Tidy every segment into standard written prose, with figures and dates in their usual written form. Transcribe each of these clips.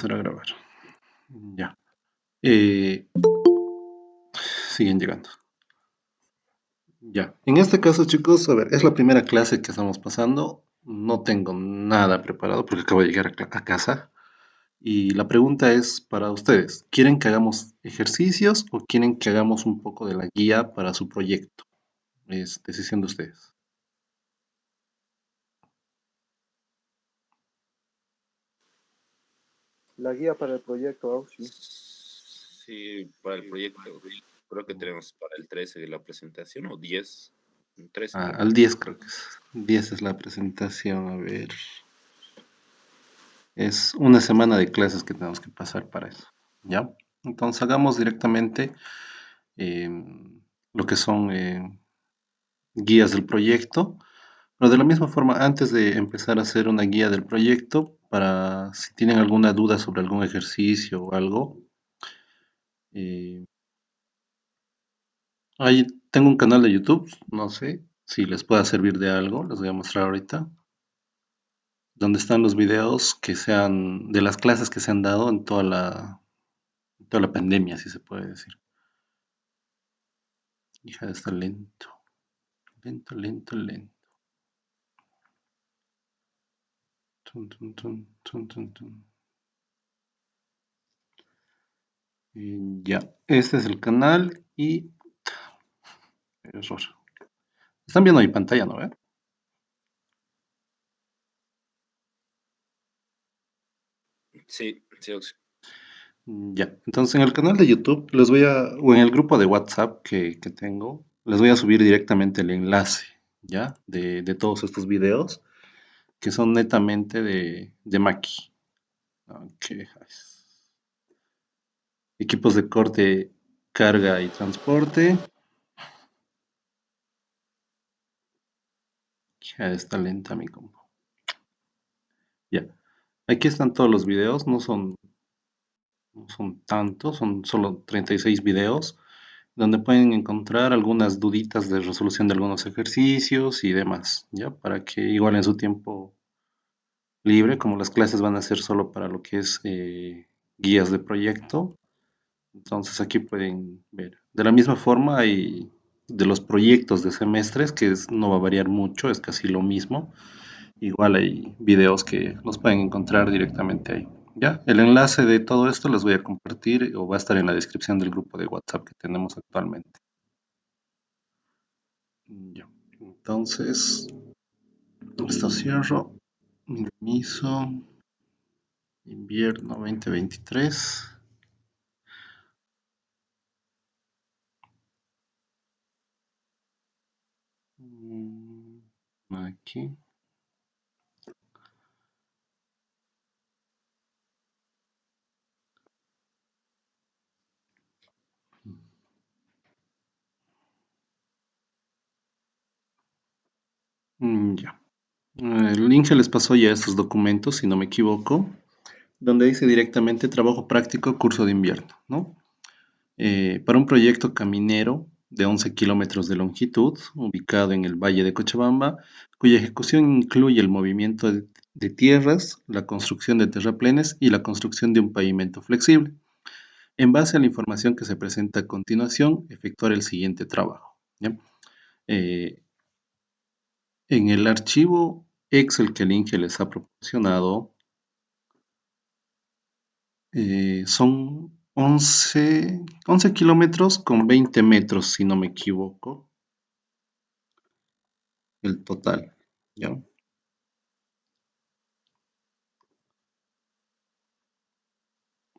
Empezar a grabar. Ya. Eh, siguen llegando. Ya. En este caso, chicos, a ver, es la primera clase que estamos pasando. No tengo nada preparado porque acabo de llegar a casa. Y la pregunta es para ustedes. ¿Quieren que hagamos ejercicios o quieren que hagamos un poco de la guía para su proyecto? Es decisión de ustedes. La guía para el proyecto Aushi. Sí, para el proyecto. Creo que tenemos para el 13 de la presentación o 10. 13 creo. Al 10 creo que es. 10 es la presentación. A ver. Es una semana de clases que tenemos que pasar para eso. ¿Ya? Entonces hagamos directamente eh, lo que son guías del proyecto, pero de la misma forma, antes de empezar a hacer una guía del proyecto, para si tienen alguna duda sobre algún ejercicio o algo, eh, ahí tengo un canal de YouTube, no sé si les pueda servir de algo, les voy a mostrar ahorita, donde están los videos que sean de las clases que se han dado en toda la pandemia, si se puede decir. Hija, está lento, lento, lento, lento. Tun, tun, tun, tun, tun, tun. Ya, este es el canal y error. Están viendo mi pantalla, ¿no? Sí, sí, Ya, entonces en el canal de YouTube o en el grupo de WhatsApp que tengo, les voy a subir directamente el enlace, ¿ya? De todos estos videos que son netamente de Maki. Ok, equipos de corte, carga y transporte. Ya está lenta mi compu. Ya, aquí están todos los videos, no son tantos, son solo 36 videos, donde pueden encontrar algunas duditas de resolución de algunos ejercicios y demás, ¿ya? Para que igual en su tiempo libre, como las clases van a ser solo para lo que es guías de proyecto, entonces aquí pueden ver. De la misma forma hay de los proyectos de semestres, no va a variar mucho, es casi lo mismo. Igual hay videos que los pueden encontrar directamente ahí. Ya, el enlace de todo esto les voy a compartir o va a estar en la descripción del grupo de WhatsApp que tenemos actualmente. Ya, entonces, esto cierro, minimizo, invierno 2023. Mm, Aquí. Ya. El link se les pasó ya estos documentos, si no me equivoco, donde dice directamente trabajo práctico, curso de invierno, ¿no? Para un proyecto caminero de 11 kilómetros de longitud, ubicado en el Valle de Cochabamba, cuya ejecución incluye el movimiento de tierras, la construcción de terraplenes y la construcción de un pavimento flexible. En base a la información que se presenta a continuación, efectuar el siguiente trabajo. ¿Ya? Eh, en el archivo Excel que el Inge les ha proporcionado, son 11 kilómetros con 20 metros, si no me equivoco, el total, ¿ya?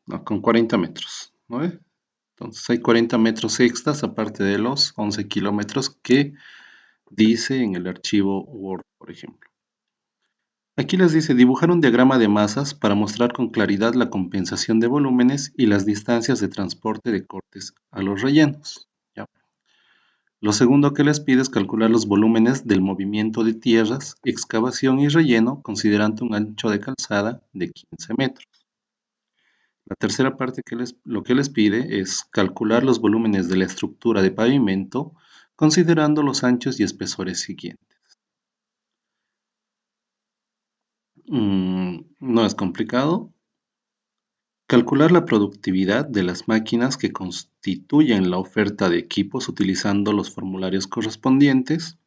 No, con 40 metros, ¿no ve? Entonces hay 40 metros extras aparte de los 11 kilómetros que dice en el archivo Word, por ejemplo. Aquí les dice dibujar un diagrama de masas para mostrar con claridad la compensación de volúmenes y las distancias de transporte de cortes a los rellenos. ¿Ya? Lo segundo que les pide es calcular los volúmenes del movimiento de tierras, excavación y relleno, considerando un ancho de calzada de 15 metros. La tercera parte lo que les pide es calcular los volúmenes de la estructura de pavimento, considerando los anchos y espesores siguientes. No es complicado. Calcular la productividad de las máquinas que constituyen la oferta de equipos utilizando los formularios correspondientes.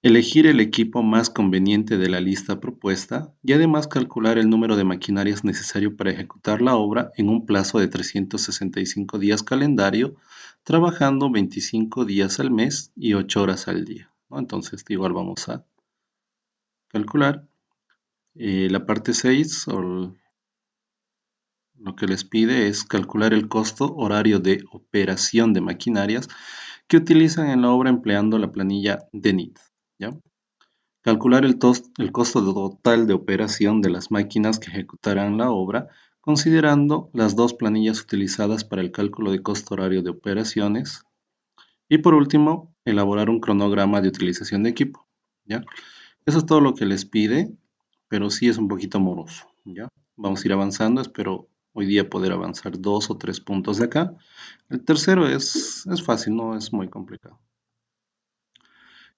Elegir el equipo más conveniente de la lista propuesta y además calcular el número de maquinarias necesario para ejecutar la obra en un plazo de 365 días calendario, trabajando 25 días al mes y 8 horas al día, ¿no? Entonces, igual vamos a calcular. La parte 6, o lo que les pide es calcular el costo horario de operación de maquinarias que utilizan en la obra empleando la planilla DENIT, ¿ya? Calcular el costo total de operación de las máquinas que ejecutarán la obra, considerando las dos planillas utilizadas para el cálculo de costo horario de operaciones. Y por último, elaborar un cronograma de utilización de equipo, ¿ya? Eso es todo lo que les pide, pero sí es un poquito moroso, ¿ya? Vamos a ir avanzando, espero hoy día poder avanzar 2 o 3 puntos de acá. El tercero es fácil, no es muy complicado.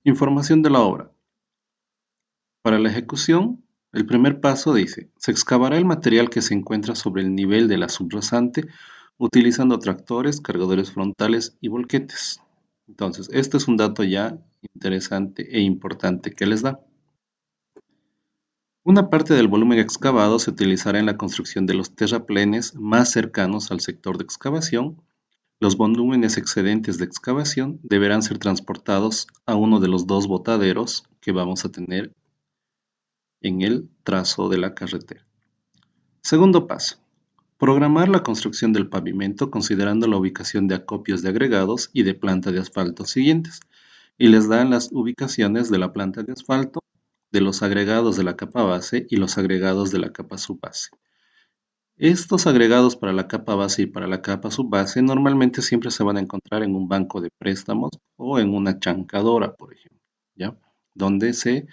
Información de la obra. Para la ejecución, el primer paso dice, se excavará el material que se encuentra sobre el nivel de la subrasante utilizando tractores, cargadores frontales y volquetes. Entonces, este es un dato ya interesante e importante que les da. Una parte del volumen excavado se utilizará en la construcción de los terraplenes más cercanos al sector de excavación. Los volúmenes excedentes de excavación deberán ser transportados a uno de los dos botaderos que vamos a tener en el trazo de la carretera. Segundo paso. Programar la construcción del pavimento considerando la ubicación de acopios de agregados y de planta de asfalto siguientes. Y les dan las ubicaciones de la planta de asfalto, de los agregados de la capa base y los agregados de la capa subbase. Estos agregados para la capa base y para la capa subbase normalmente siempre se van a encontrar en un banco de préstamos o en una chancadora, por ejemplo, ¿ya? Donde se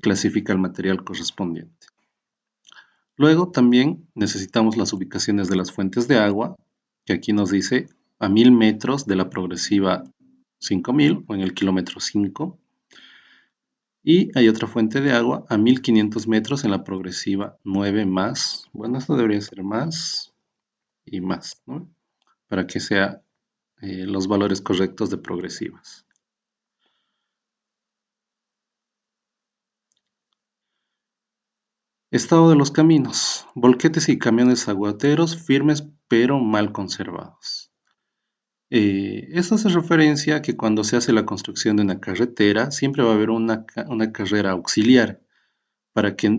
clasifica el material correspondiente. Luego también necesitamos las ubicaciones de las fuentes de agua, que aquí nos dice a 1000 metros de la progresiva 5000 o en el kilómetro 5. Y hay otra fuente de agua a 1500 metros en la progresiva 9 más. Bueno, esto debería ser más y más, ¿no? Para que sea los valores correctos de progresivas. Estado de los caminos. Volquetes y camiones aguateros firmes pero mal conservados. Esto hace referencia a que cuando se hace la construcción de una carretera, siempre va a haber una carrera auxiliar para que,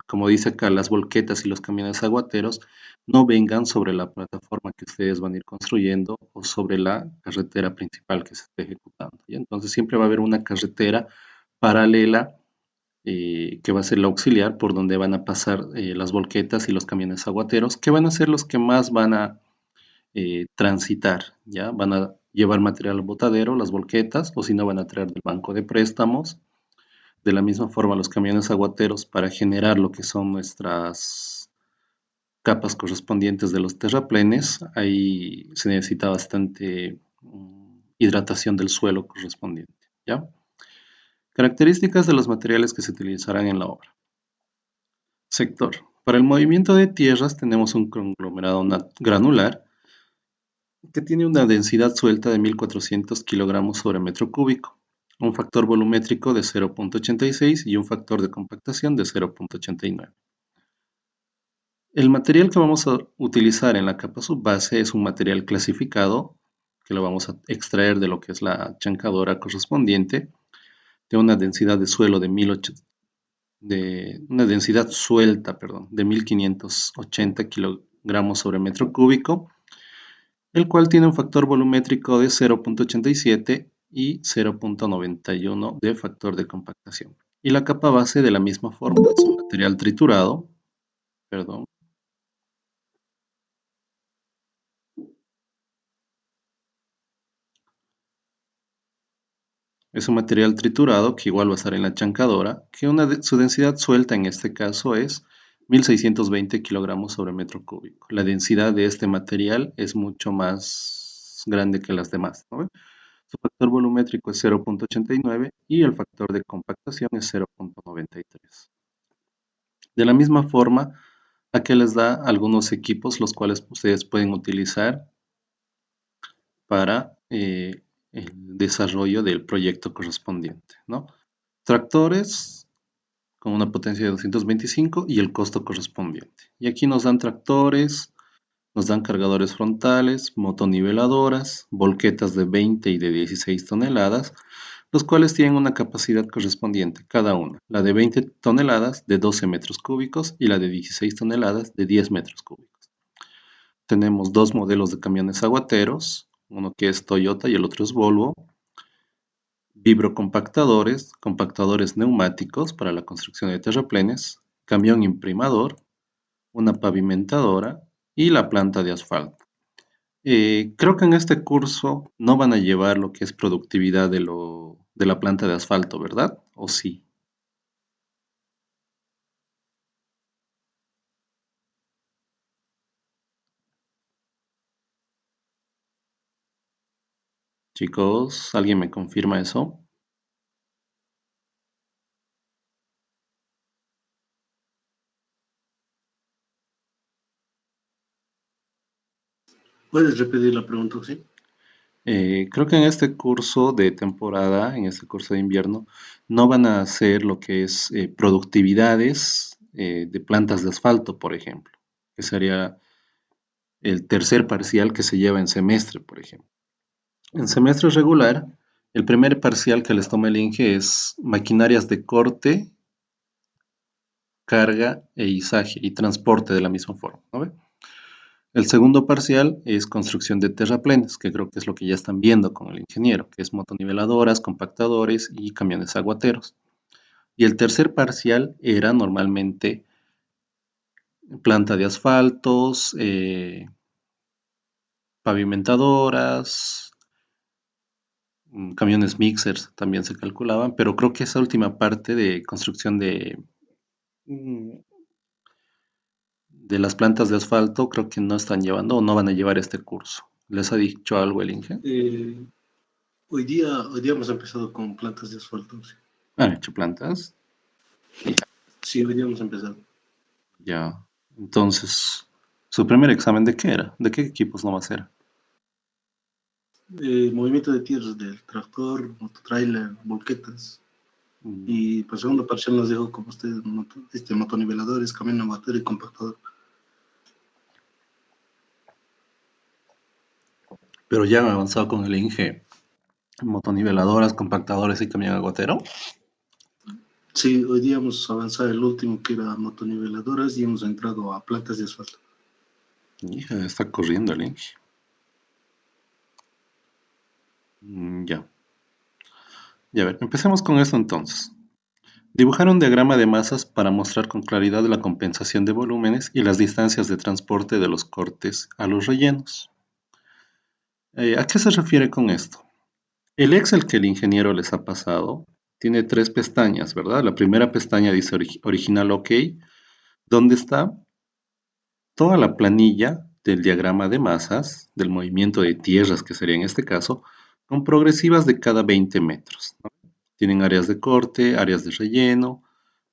como dice acá, las volquetas y los camiones aguateros no vengan sobre la plataforma que ustedes van a ir construyendo o sobre la carretera principal que se esté ejecutando, ¿ya? Entonces siempre va a haber una carretera paralela que va a ser la auxiliar por donde van a pasar las volquetas y los camiones aguateros, que van a ser los que más van a transitar, ¿ya? Van a llevar material al botadero, las volquetas, o si no van a traer del banco de préstamos. De la misma forma, los camiones aguateros para generar lo que son nuestras capas correspondientes de los terraplenes, ahí se necesita bastante hidratación del suelo correspondiente, ¿ya? Características de los materiales que se utilizarán en la obra. Sector. Para el movimiento de tierras tenemos un conglomerado granular que tiene una densidad suelta de 1400 kilogramos sobre metro cúbico, un factor volumétrico de 0.86 y un factor de compactación de 0.89. El material que vamos a utilizar en la capa subbase es un material clasificado, que lo vamos a extraer de lo que es la chancadora correspondiente, de una densidad de suelo una densidad suelta, perdón, de 1580 kilogramos sobre metro cúbico, el cual tiene un factor volumétrico de 0.87 y 0.91 de factor de compactación. Y la capa base de la misma forma es un material triturado, perdón. Es un material triturado que igual va a estar en la chancadora, que su densidad suelta en este caso es 1620 kilogramos sobre metro cúbico. La densidad de este material es mucho más grande que las demás, ¿no? Su factor volumétrico es 0.89 y el factor de compactación es 0.93. De la misma forma, Aquí les da algunos equipos los cuales ustedes pueden utilizar para el desarrollo del proyecto correspondiente, ¿no? Tractores con una potencia de 225 y el costo correspondiente. Y aquí nos dan tractores, nos dan cargadores frontales, motoniveladoras, volquetas de 20 y de 16 toneladas, los cuales tienen una capacidad correspondiente, cada una. La de 20 toneladas de 12 metros cúbicos y la de 16 toneladas de 10 metros cúbicos. Tenemos dos modelos de camiones aguateros, uno que es Toyota y el otro es Volvo. Vibrocompactadores, compactadores neumáticos para la construcción de terraplenes, camión imprimador, una pavimentadora y la planta de asfalto. Creo que en este curso no van a llevar lo que es productividad de la planta de asfalto, ¿verdad? ¿O sí? Chicos, ¿alguien me confirma eso? ¿Puedes repetir la pregunta, sí? Creo que en este curso de temporada, en este curso de invierno, no van a hacer lo que es productividades de plantas de asfalto, por ejemplo, que sería el tercer parcial que se lleva en semestre, por ejemplo. En semestre regular, el primer parcial que les toma el INGE es maquinarias de corte, carga e izaje y transporte de la misma forma, ¿no ve? El segundo parcial es construcción de terraplenes, que creo que es lo que ya están viendo con el ingeniero, que es motoniveladoras, compactadores y camiones aguateros. Y el tercer parcial era normalmente planta de asfaltos, pavimentadoras, camiones mixers también se calculaban, pero creo que esa última parte de construcción mm, de las plantas de asfalto creo que no están llevando o no van a llevar este curso. ¿Les ha dicho algo el Inge? Eh, hoy día hemos empezado con plantas de asfalto. Sí, ¿Han hecho plantas? sí, hoy día hemos empezado. Ya. Entonces, ¿su primer examen de qué era? ¿De qué equipos no va a ser? Movimiento de tierras del tractor, mototrailer, volquetas. Mm, Y para segundo parcial nos dejó como ustedes, motoniveladores, camión abatero y compactador. Pero ya han avanzado con el Inge. Motoniveladoras, compactadores y camión aguatero. Sí, hoy día hemos avanzado el último que era motoniveladoras y hemos entrado a plantas de asfalto. Hija, está corriendo el Inge. Ya. Ya a ver, empecemos con esto entonces. Dibujar un diagrama de masas para mostrar con claridad la compensación de volúmenes y las distancias de transporte de los cortes a los rellenos. ¿A qué se refiere con esto? El Excel que el ingeniero les ha pasado tiene tres pestañas, ¿verdad? La primera pestaña dice original OK, donde está toda la planilla del diagrama de masas, del movimiento de tierras, que sería en este caso, con progresivas de cada 20 metros, ¿no? Tienen áreas de corte, áreas de relleno,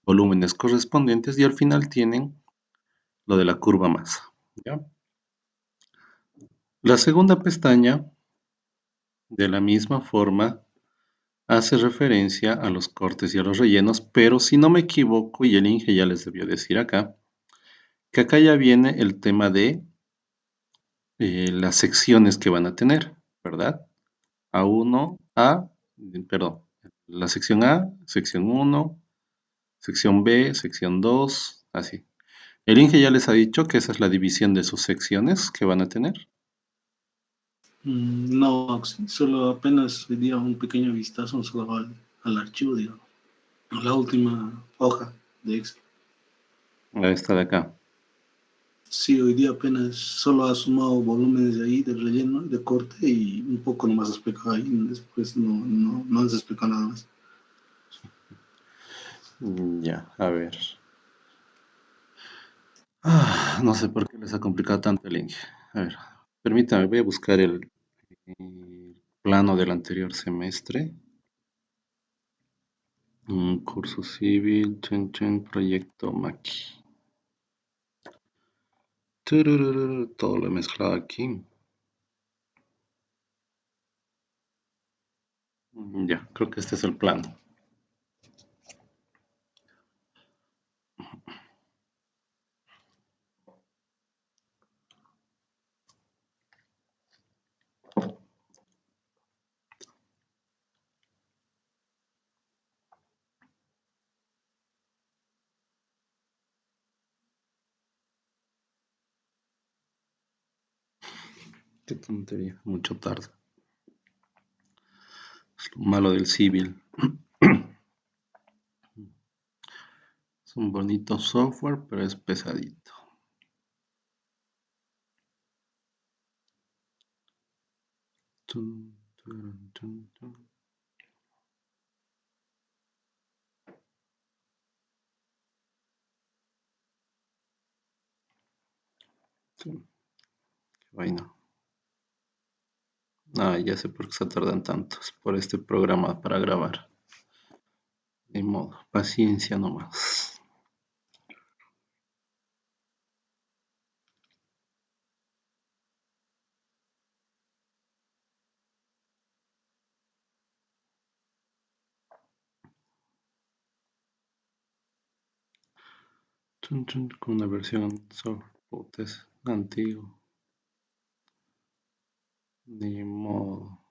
volúmenes correspondientes y al final tienen lo de la curva masa, ¿ya? La segunda pestaña, de la misma forma, hace referencia a los cortes y a los rellenos, pero si no me equivoco, y el Inge ya les debió decir acá, que acá ya viene el tema de las secciones que van a tener, ¿verdad? A1, perdón, la sección A, sección 1, sección B, sección 2, así. El Inge ya les ha dicho que esa es la división de sus secciones que van a tener. No, sí, solo apenas hoy día un pequeño vistazo solo al archivo, digamos, a la última hoja de Excel. Esta de acá. Sí, hoy día apenas solo ha sumado volúmenes de ahí, de relleno, de corte y un poco nomás ha explicado ahí. Después no has explicado nada más. Ya, a ver. No sé por qué les ha complicado tanto el Inge. A ver, permítame, voy a buscar el plano del anterior semestre. Curso civil, chen, chen, proyecto Maki. Turururu, todo lo he mezclado aquí. Ya, creo que este es el plano. Qué tontería, mucho tarde. Es lo malo del civil. Es un bonito software, pero es pesadito. Tun, turun, tun, tun. Sí, qué vaina. Ah, ya sé por qué se tardan tanto. Es por este programa para grabar. Ni modo, paciencia nomás. Tun, tun, con una versión software es antiguo. Ni modo.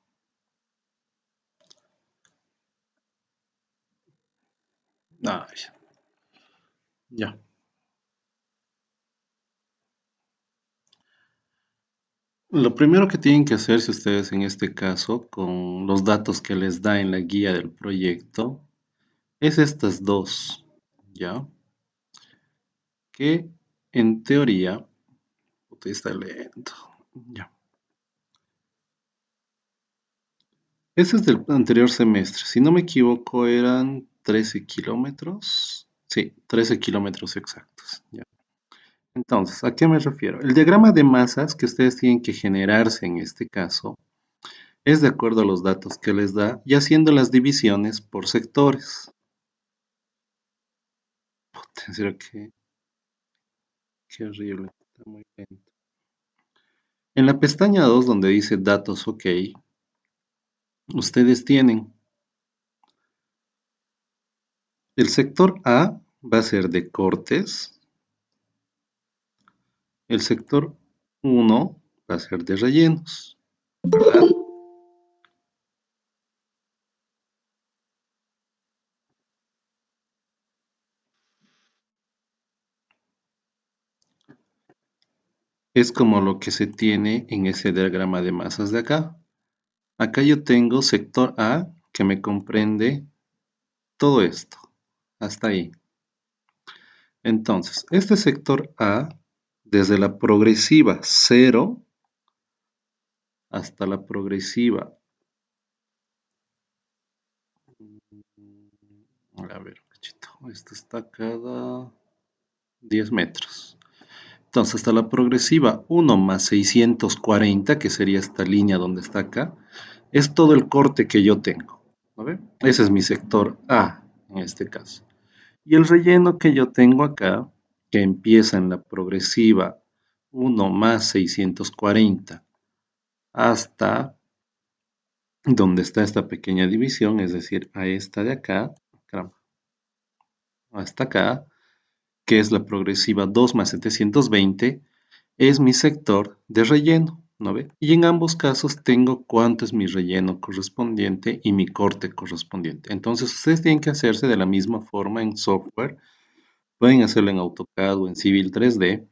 Ay, ya. Lo primero que tienen que hacer, si ustedes en este caso, con los datos que les da en la guía del proyecto, es estas dos, ¿ya? Que en teoría, puta, está lento, ya. Ese es del anterior semestre, si no me equivoco eran 13 kilómetros, sí, 13 kilómetros exactos, ¿ya? Entonces, ¿a qué me refiero? El diagrama de masas que ustedes tienen que generarse en este caso es de acuerdo a los datos que les da y haciendo las divisiones por sectores. En serio, qué horrible, está muy lento. En la pestaña 2, donde dice datos OK, ustedes tienen el sector A va a ser de cortes, el sector 1 va a ser de rellenos, ¿verdad? Es como lo que se tiene en ese diagrama de masas de acá. Acá yo tengo sector A que me comprende todo esto, hasta ahí. Entonces, este sector A, desde la progresiva 0 hasta la progresiva, a ver, cachito, esto está cada 10 metros. Entonces, hasta la progresiva 1 más 640, que sería esta línea donde está acá, es todo el corte que yo tengo. ¿No ve? Ese es mi sector A, en este caso. Y el relleno que yo tengo acá, que empieza en la progresiva 1 más 640 hasta donde está esta pequeña división, es decir, a esta de acá, caramba, hasta acá, que es la progresiva 2 más 720, es mi sector de relleno, ¿no ve? Y en ambos casos tengo cuánto es mi relleno correspondiente y mi corte correspondiente. Entonces, ustedes tienen que hacerse de la misma forma en software, pueden hacerlo en AutoCAD o en Civil 3D,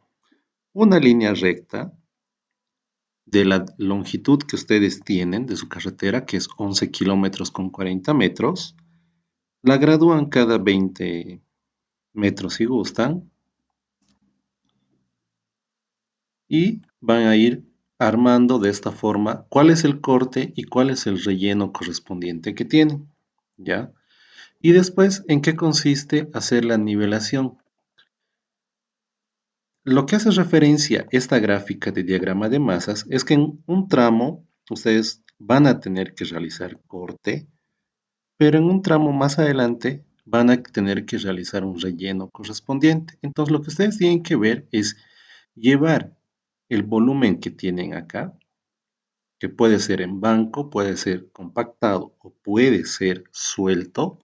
una línea recta de la longitud que ustedes tienen de su carretera, que es 11 kilómetros con 40 metros, la gradúan cada 20 metros si gustan y van a ir armando de esta forma cuál es el corte y cuál es el relleno correspondiente que tienen, ¿ya? Y después, ¿en qué consiste hacer la nivelación? Lo que hace referencia esta gráfica de diagrama de masas es que en un tramo ustedes van a tener que realizar corte, pero en un tramo más adelante van a tener que realizar un relleno correspondiente. Entonces, lo que ustedes tienen que ver es llevar el volumen que tienen acá, que puede ser en banco, puede ser compactado o puede ser suelto,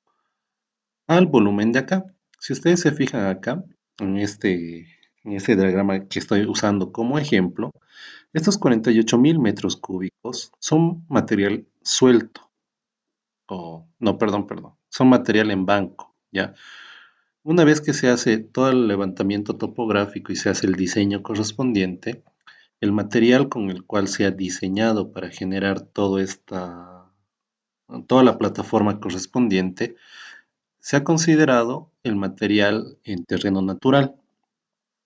al volumen de acá. Si ustedes se fijan acá, en este diagrama que estoy usando como ejemplo, estos 48.000 metros cúbicos son material suelto, o no, perdón, son material en banco, ¿ya? Una vez que se hace todo el levantamiento topográfico y se hace el diseño correspondiente, el material con el cual se ha diseñado para generar toda la plataforma correspondiente, se ha considerado el material en terreno natural.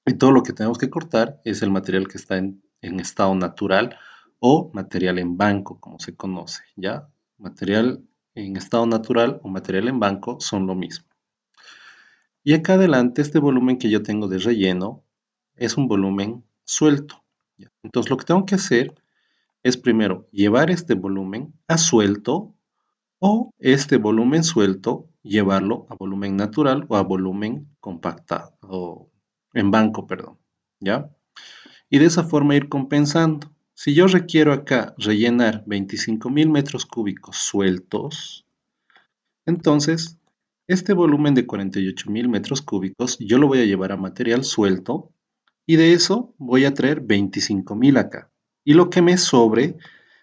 Y todo lo que tenemos que cortar es el material que está en estado natural o material en banco, como se conoce, ¿ya? Material en estado natural o material en banco son lo mismo. Y acá adelante, este volumen que yo tengo de relleno es un volumen suelto, ¿ya? Entonces, lo que tengo que hacer es primero llevar este volumen a suelto o este volumen suelto llevarlo a volumen natural o a volumen compactado o en banco, perdón, ¿ya? Y de esa forma ir compensando. Si yo requiero acá rellenar 25.000 metros cúbicos sueltos, entonces este volumen de 48.000 metros cúbicos yo lo voy a llevar a material suelto y de eso voy a traer 25.000 acá. Y lo que me sobre,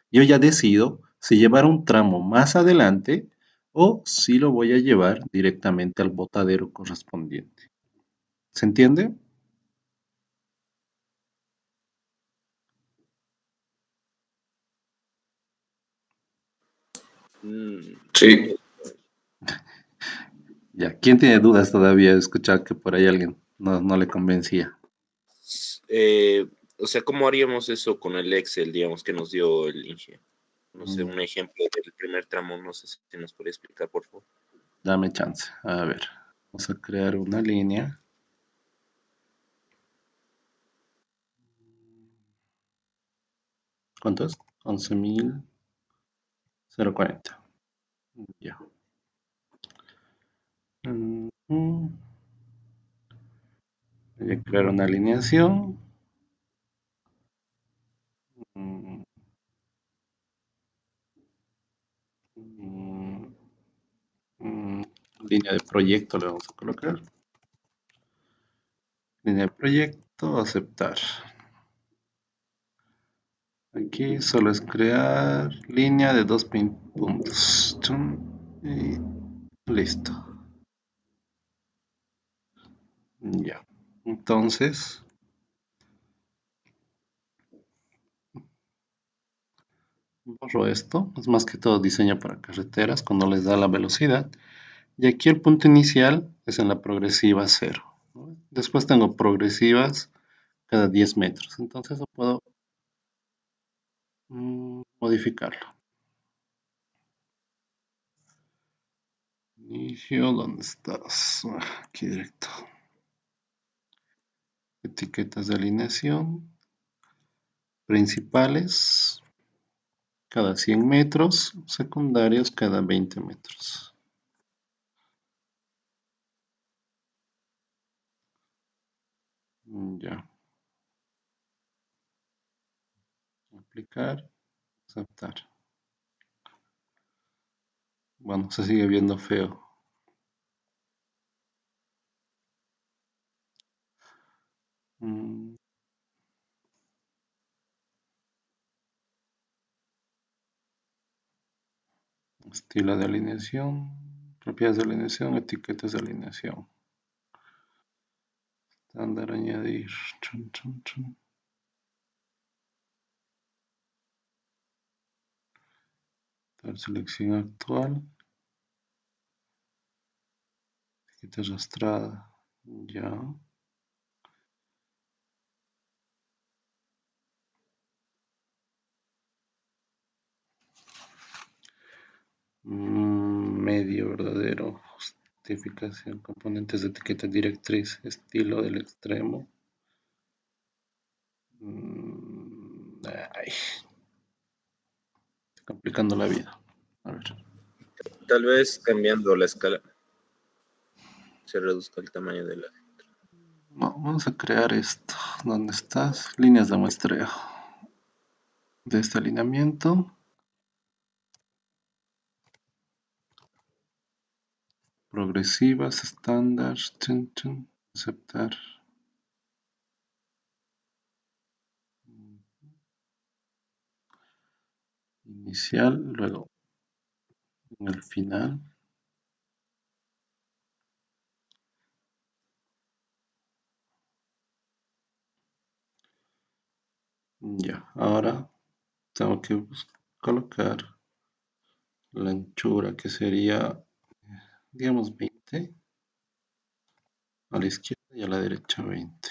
yo ya decido si llevar un tramo más adelante o si lo voy a llevar directamente al botadero correspondiente. ¿Se entiende? Sí. Ya, ¿quién tiene dudas todavía de escuchar que por ahí alguien no le convencía? O sea, ¿cómo haríamos eso con el Excel, digamos, que nos dio el Inge? No sé, un ejemplo del primer tramo, no sé si nos puede explicar, por favor. Dame chance. A ver, vamos a crear una línea. ¿Cuánto es? 11.040. Ya. Voy a crear una alineación. Mm, mm, mm, Línea de proyecto le vamos a colocar. Línea de proyecto, aceptar. Aquí solo es crear línea de 2 puntos. Y listo. Ya. Entonces, borro esto. Es más que todo diseño para carreteras cuando les da la velocidad. Y aquí el punto inicial es en la progresiva 0, ¿no? Después tengo progresivas cada 10 metros. Entonces, puedo modificarlo. Inicio, ¿dónde estás? Aquí directo. Etiquetas de alineación. Principales cada 100 metros. Secundarios cada 20 metros. Ya. Aplicar. Aceptar. Bueno, se sigue viendo feo. Estilo de alineación, propiedades de alineación, etiquetas de alineación. Estándar añadir. Chun, chun, chun. Selección actual. Etiqueta arrastrada. Ya. Medio verdadero. Justificación. Componentes de etiqueta directriz. Estilo del extremo. Ay, está complicando la vida. A ver. Tal vez cambiando la escala se reduzca el tamaño de la letra. No, vamos a crear esto. ¿Dónde estás? Líneas de muestreo. De este alineamiento. Progresivas, estándar, aceptar. Inicial, luego en el final. Ya, ahora tengo que colocar la anchura que sería, digamos, 20. A la izquierda y a la derecha 20.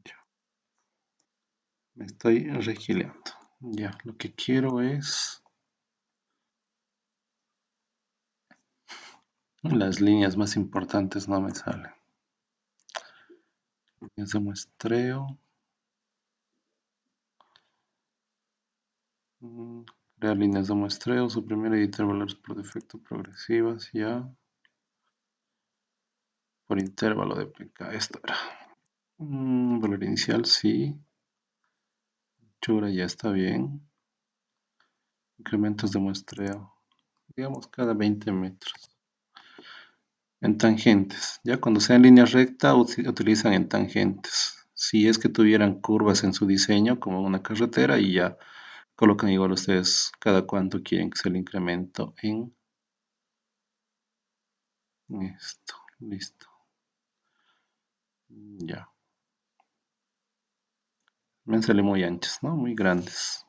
Ya, me estoy regileando. Ya, lo que quiero es las líneas más importantes no me salen. Líneas de muestreo. Crear líneas de muestreo, suprimir editar valores por defecto progresivas, ya. Por intervalo de PK, esto era. Valor inicial, sí. Anchura ya está bien. Incrementos de muestreo, digamos cada 20 metros. En tangentes, ya cuando sea en línea recta utilizan en tangentes. Si es que tuvieran curvas en su diseño, como una carretera, y ya colocan igual ustedes cada cuánto quieren que sea el incremento en esto. Listo. Ya. Me salen muy anchas, ¿no? Muy grandes.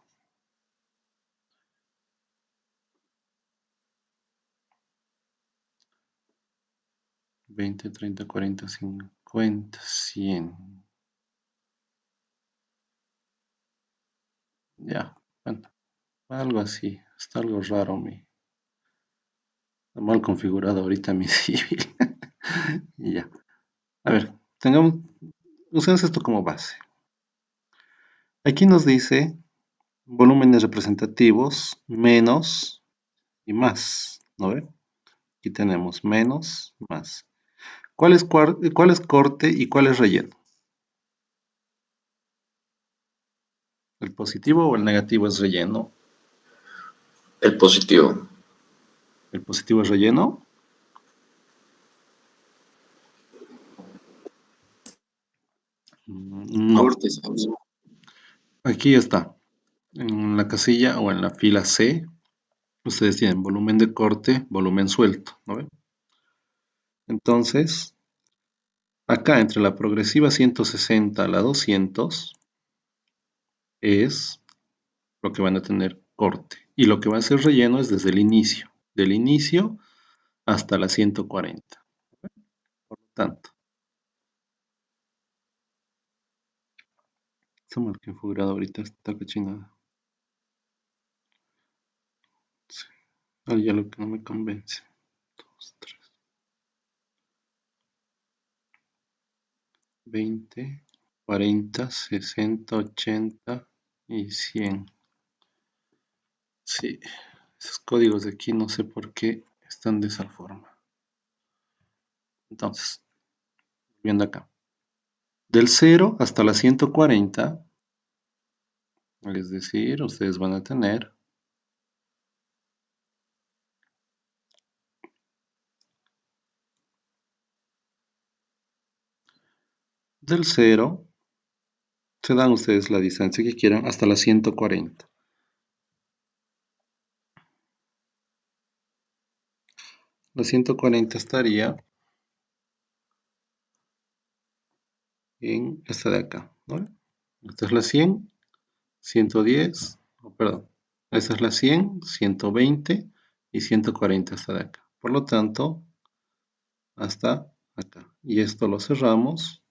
20, 30, 40, 50, 100. Ya, bueno, algo así. Está algo raro está mal configurado ahorita mi civil. Y ya. A ver, usemos esto como base. Aquí nos dice volúmenes representativos menos y más, ¿no ve? Aquí tenemos menos, más. ¿Cuál es corte y cuál es relleno? ¿El positivo o el negativo es relleno? El positivo. ¿El positivo es relleno? No. Cortes, ¿sabes? Aquí está. En la casilla o en la fila C, ustedes tienen volumen de corte, volumen suelto, ¿no ven? Entonces, acá entre la progresiva 160 a la 200 es lo que van a tener corte. Y lo que va a ser relleno es desde el inicio. Del inicio hasta la 140. Por lo tanto, está mal configurado ahorita esta cochinada. Sí. Ya lo que no me convence. 2, 3, 20, 40, 60, 80 y 100. Sí, esos códigos de aquí no sé por qué están de esa forma. Entonces, viendo acá. Del 0 hasta la 140, es decir, ustedes van a tener del 0, se dan ustedes la distancia que quieran hasta la 140. La 140 estaría en esta de acá, ¿no? Esta es la 100, 110, perdón, esta es la 100, 120 y 140 hasta de acá. Por lo tanto, hasta acá. Y esto lo cerramos.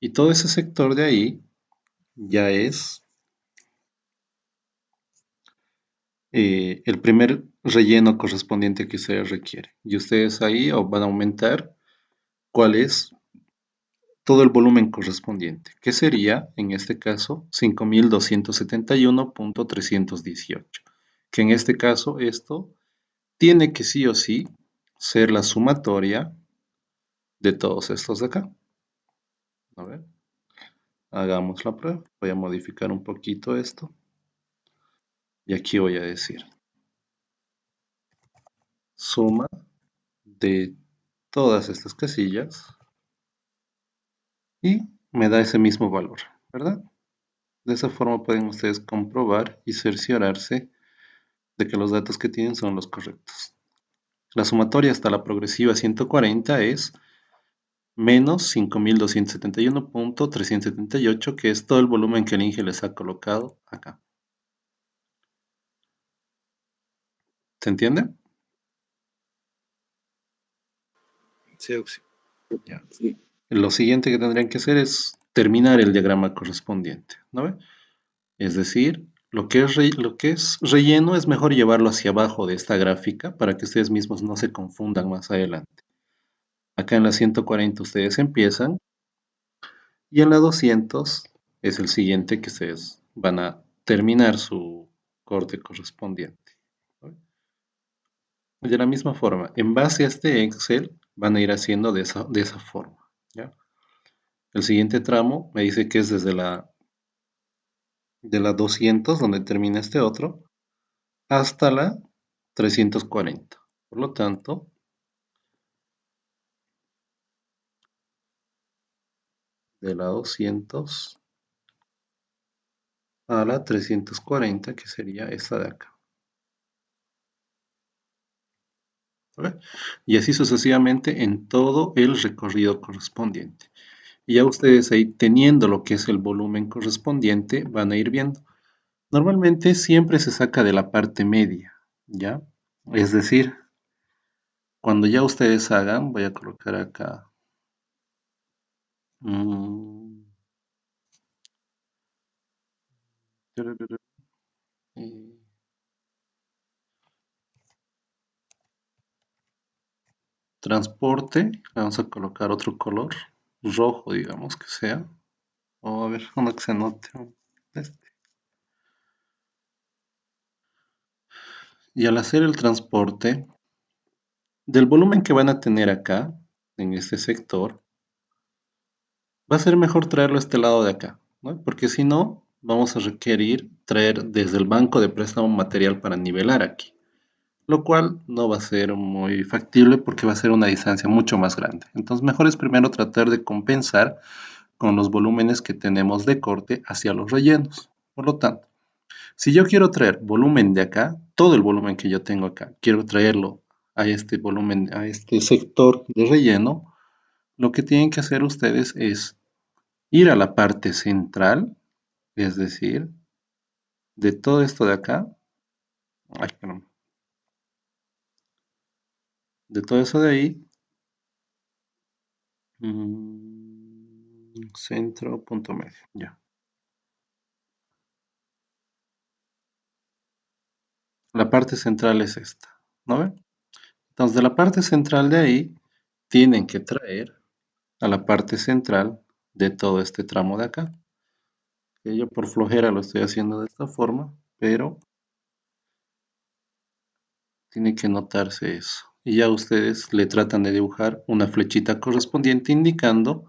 Y todo ese sector de ahí ya es el primer relleno correspondiente que ustedes requieren. Y ustedes ahí van a aumentar cuál es todo el volumen correspondiente, que sería, en este caso, 5271.318, que en este caso esto tiene que sí o sí ser la sumatoria de todos estos de acá. A ver, hagamos la prueba. Voy a modificar un poquito esto. Y aquí voy a decir suma de todas estas casillas y me da ese mismo valor, ¿verdad? De esa forma pueden ustedes comprobar y cerciorarse de que los datos que tienen son los correctos. La sumatoria hasta la progresiva 140 es menos 5271.378, que es todo el volumen que el INGE les ha colocado acá. ¿Se entiende? Sí, Auxi. Ya. Lo siguiente que tendrían que hacer es terminar el diagrama correspondiente, ¿no ve? Es decir, lo que es relleno es mejor llevarlo hacia abajo de esta gráfica para que ustedes mismos no se confundan más adelante. Acá en la 140 ustedes empiezan y en la 200 es el siguiente que ustedes van a terminar su corte correspondiente, ¿no? De la misma forma, en base a este Excel van a ir haciendo de esa forma, ¿ya? El siguiente tramo me dice que es desde de la 200, donde termina este otro, hasta la 340. Por lo tanto, de la 200 a la 340, que sería esta de acá. ¿Vale? Y así sucesivamente en todo el recorrido correspondiente. Y ya ustedes ahí teniendo lo que es el volumen correspondiente van a ir viendo. Normalmente siempre se saca de la parte media, ¿ya? Es decir, cuando ya ustedes hagan, voy a colocar acá. Transporte, vamos a colocar otro color, rojo, digamos que sea. O a ver, uno que se note. Este. Y al hacer el transporte, del volumen que van a tener acá, en este sector, va a ser mejor traerlo a este lado de acá, ¿no? Porque si no, vamos a requerir traer desde el banco de préstamo material para nivelar aquí, lo cual no va a ser muy factible porque va a ser una distancia mucho más grande. Entonces, mejor es primero tratar de compensar con los volúmenes que tenemos de corte hacia los rellenos. Por lo tanto, si yo quiero traer volumen de acá, todo el volumen que yo tengo acá, quiero traerlo a este volumen, a este sector de relleno, lo que tienen que hacer ustedes es ir a la parte central, es decir, de todo esto de acá, ay, perdón, de todo eso de ahí, centro, punto medio, ya. La parte central es esta, ¿no ven? Entonces, de la parte central de ahí, tienen que traer a la parte central de todo este tramo de acá. Que yo por flojera lo estoy haciendo de esta forma, pero tiene que notarse eso. Y ya ustedes le tratan de dibujar una flechita correspondiente indicando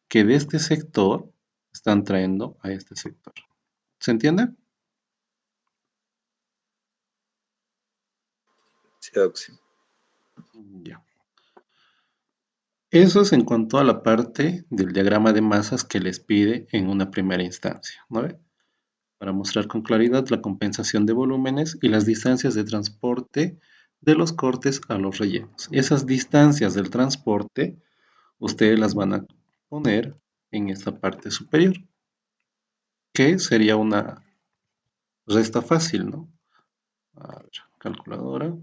que de este sector están trayendo a este sector. ¿Se entiende? Sí, Auxi. Ya. Eso es en cuanto a la parte del diagrama de masas que les pide en una primera instancia, ¿no ve? Para mostrar con claridad la compensación de volúmenes y las distancias de transporte de los cortes a los rellenos. Esas distancias del transporte, ustedes las van a poner en esta parte superior, que sería una resta fácil, ¿no? A ver, calculadora.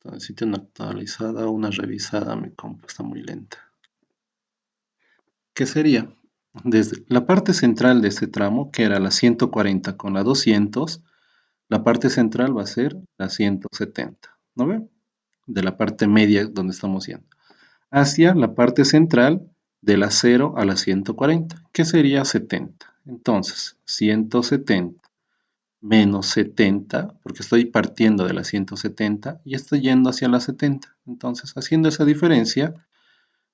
Necesito una actualizada, una revisada, mi compu está muy lenta. ¿Qué sería? Desde la parte central de este tramo, que era la 140 con la 200, la parte central va a ser la 170, ¿no ve? de la parte media donde estamos yendo, hacia la parte central de la 0 a la 140, que sería 70. Entonces, 170 menos 70, porque estoy partiendo de la 170 y estoy yendo hacia la 70. Entonces, haciendo esa diferencia,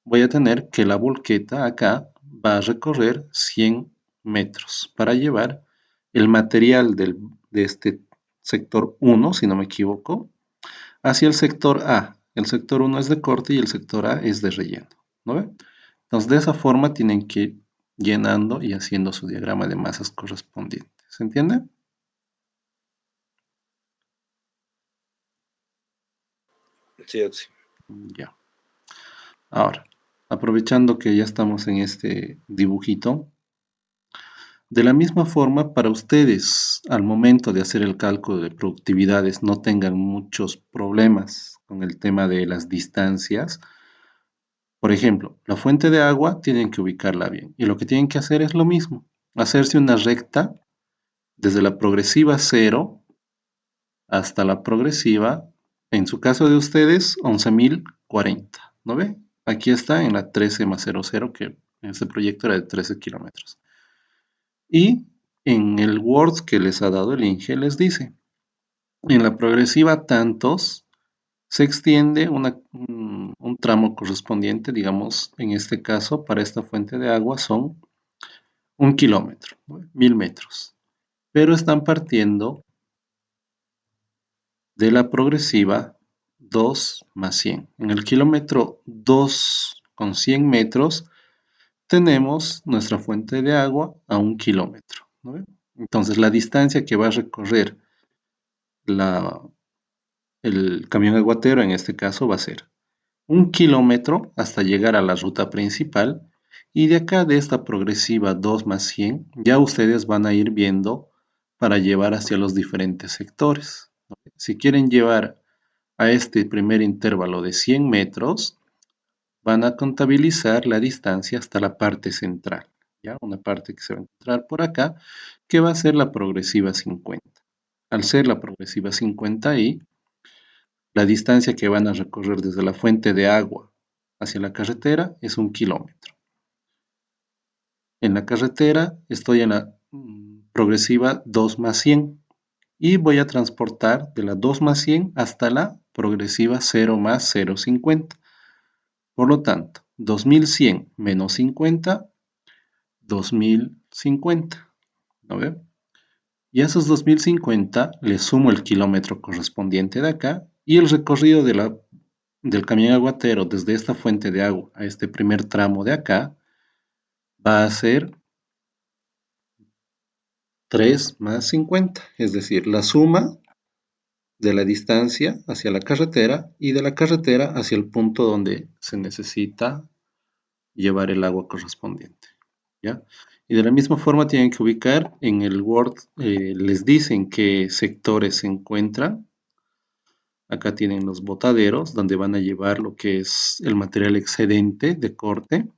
voy a tener que la volqueta acá va a recorrer 100 metros para llevar el material de este sector 1, si no me equivoco, hacia el sector A. El sector 1 es de corte y el sector A es de relleno, ¿no ven? Entonces, de esa forma tienen que ir llenando y haciendo su diagrama de masas correspondiente. ¿Se entiende? Sí, Oxy. Ya. Ahora, aprovechando que ya estamos en este dibujito, de la misma forma, para ustedes, al momento de hacer el cálculo de productividades, no tengan muchos problemas con el tema de las distancias. Por ejemplo, la fuente de agua tienen que ubicarla bien. Y lo que tienen que hacer es lo mismo. Hacerse una recta desde la progresiva 0 hasta la progresiva, en su caso de ustedes, 11.040. ¿No ve? Aquí está en la 13 más 00, que en este proyecto era de 13 kilómetros. Y en el Word que les ha dado el INGE les dice, en la progresiva tantos se extiende un tramo correspondiente, digamos, en este caso, para esta fuente de agua son 1 kilómetro, 1000 metros. Pero están partiendo de la progresiva 2 más 100. En el kilómetro 2 con 100 metros tenemos nuestra fuente de agua a 1 kilómetro, ¿no? Entonces la distancia que va a recorrer el camión aguatero en este caso va a ser 1 kilómetro hasta llegar a la ruta principal, y de acá de esta progresiva 2 más 100 ya ustedes van a ir viendo para llevar hacia los diferentes sectores. Si quieren llevar a este primer intervalo de 100 metros, van a contabilizar la distancia hasta la parte central, ¿ya? Una parte que se va a encontrar por acá, que va a ser la progresiva 50. Al ser la progresiva 50 y la distancia que van a recorrer desde la fuente de agua hacia la carretera es 1 kilómetro. En la carretera estoy en la progresiva 2 más 100 y voy a transportar de la 2 más 100 hasta la progresiva 0 más 0,50. Por lo tanto, 2100 menos 50, 2050. ¿No ve? Y a esos 2050 le sumo el kilómetro correspondiente de acá y el recorrido del camión aguatero desde esta fuente de agua a este primer tramo de acá va a ser 3 más 50, es decir, la suma de la distancia hacia la carretera y de la carretera hacia el punto donde se necesita llevar el agua correspondiente, ¿ya? Y de la misma forma tienen que ubicar en el Word, les dicen qué sectores se encuentran. Acá tienen los botaderos, donde van a llevar lo que es el material excedente de corte.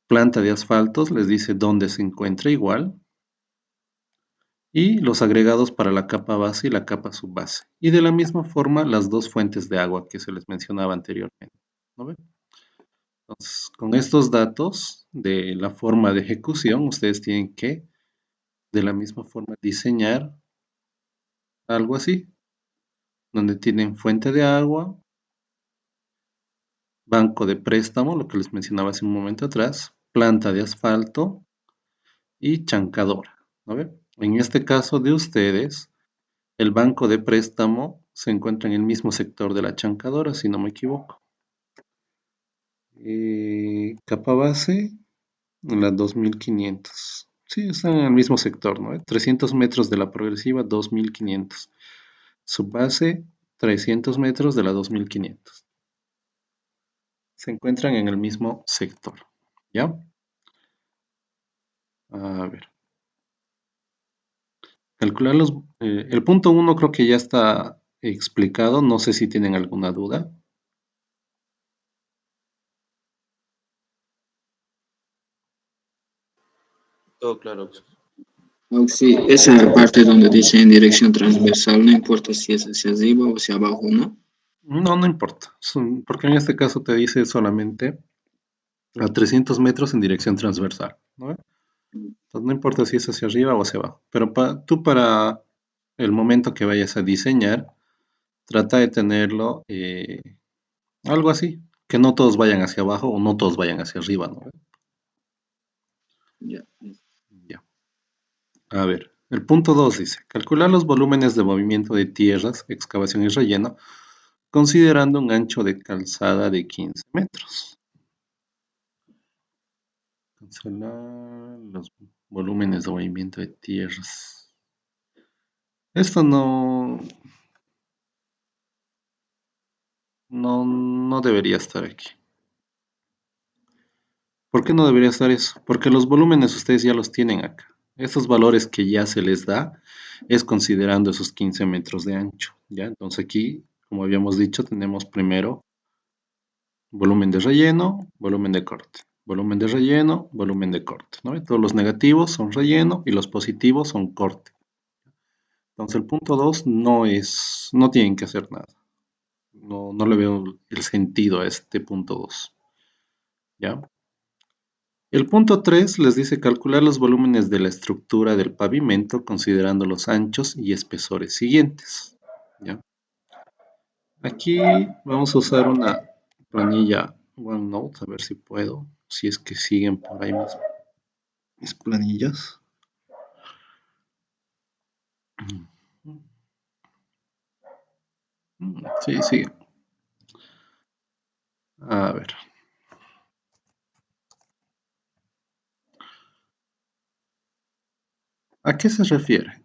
Planta de asfaltos, les dice dónde se encuentra igual. Y los agregados para la capa base y la capa subbase. Y de la misma forma, las dos fuentes de agua que se les mencionaba anteriormente, ¿no ven? Entonces, con estos datos de la forma de ejecución, ustedes tienen que, de la misma forma, diseñar algo así, donde tienen fuente de agua, banco de préstamo, lo que les mencionaba hace un momento atrás, planta de asfalto y chancadora, ¿no ven? En este caso de ustedes, el banco de préstamo se encuentra en el mismo sector de la chancadora, si no me equivoco. Capa base, en la 2500. Sí, están en el mismo sector, ¿no? 300 metros de la progresiva, 2500. Subbase, 300 metros de la 2500. Se encuentran en el mismo sector, ¿ya? A ver. Calcular el punto 1 creo que ya está explicado. No sé si tienen alguna duda. Todo claro. Sí, esa es la parte donde dice en dirección transversal, no importa si es hacia arriba o hacia abajo, ¿no? No, no importa, porque en este caso te dice solamente a 300 metros en dirección transversal, ¿no? Entonces, no importa si es hacia arriba o hacia abajo, pero tú para el momento que vayas a diseñar, trata de tenerlo algo así, que no todos vayan hacia abajo o no todos vayan hacia arriba, ¿no? Ya. Ya. A ver, el punto 2 dice, calcular los volúmenes de movimiento de tierras, excavación y relleno, considerando un ancho de calzada de 15 metros. Cancelar los volúmenes de movimiento de tierras. Esto no debería estar aquí. ¿Por qué no debería estar eso? Porque los volúmenes ustedes ya los tienen acá. Esos valores que ya se les da es considerando esos 15 metros de ancho, ¿ya? Entonces aquí, como habíamos dicho, tenemos primero volumen de relleno, volumen de corte. Volumen de relleno, volumen de corte, ¿no? Y todos los negativos son relleno y los positivos son corte. Entonces el punto 2 no tienen que hacer nada. No le veo el sentido a este punto 2, ¿ya? El punto 3 les dice calcular los volúmenes de la estructura del pavimento considerando los anchos y espesores siguientes, ¿ya? Aquí vamos a usar una planilla OneNote, a ver si puedo, si es que siguen por ahí mis planillas. Sí, sí. A ver. ¿A qué se refiere?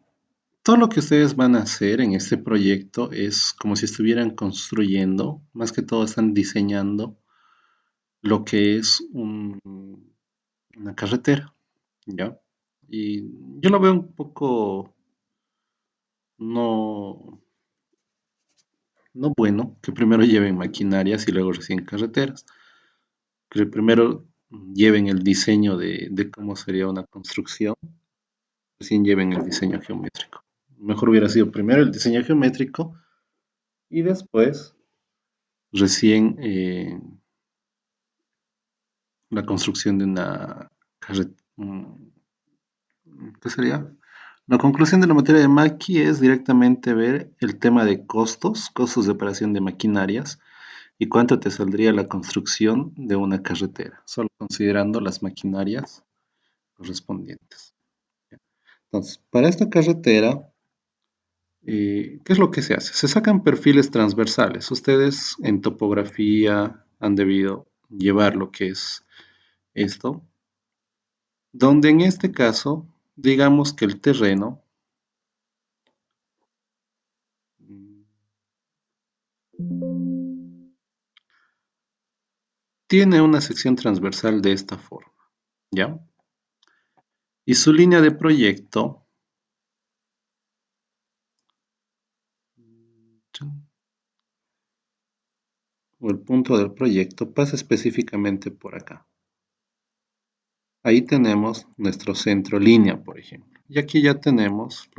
Todo lo que ustedes van a hacer en este proyecto es como si estuvieran construyendo, más que todo están diseñando lo que es una carretera, ¿ya? Y yo lo veo un poco no, no bueno que primero lleven maquinarias y luego recién carreteras. Que primero lleven el diseño de cómo sería una construcción, recién lleven el diseño geométrico. Mejor hubiera sido primero el diseño geométrico y después recién la construcción de una carretera. ¿Qué sería? La conclusión de la materia de Maki es directamente ver el tema de costos de operación de maquinarias y cuánto te saldría la construcción de una carretera, solo considerando las maquinarias correspondientes. Entonces, para esta carretera, ¿qué es lo que se hace? Se sacan perfiles transversales. Ustedes en topografía han debido llevar lo que es esto, donde en este caso, digamos que el terreno tiene una sección transversal de esta forma, ¿ya? Y su línea de proyecto o el punto del proyecto pasa específicamente por acá. Ahí tenemos nuestro centro línea, por ejemplo. Y aquí ya tenemos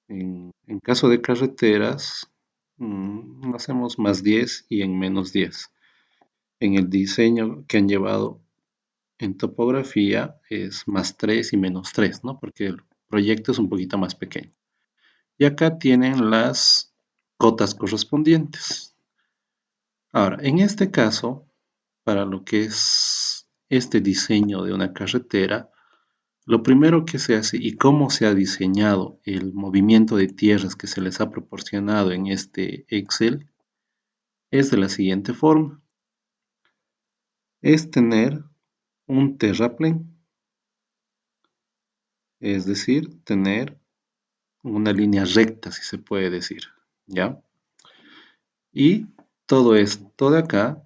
en caso de carreteras, hacemos más 10 y en menos 10. En el diseño que han llevado en topografía es más 3 y menos 3, ¿no? Porque el proyecto es un poquito más pequeño. Y acá tienen las cotas correspondientes. Ahora, en este caso, para lo que es este diseño de una carretera, lo primero que se hace y cómo se ha diseñado el movimiento de tierras que se les ha proporcionado en este Excel es de la siguiente forma. Es tener un terraplén, es decir, tener una línea recta, si se puede decir, ¿ya? Y todo esto de acá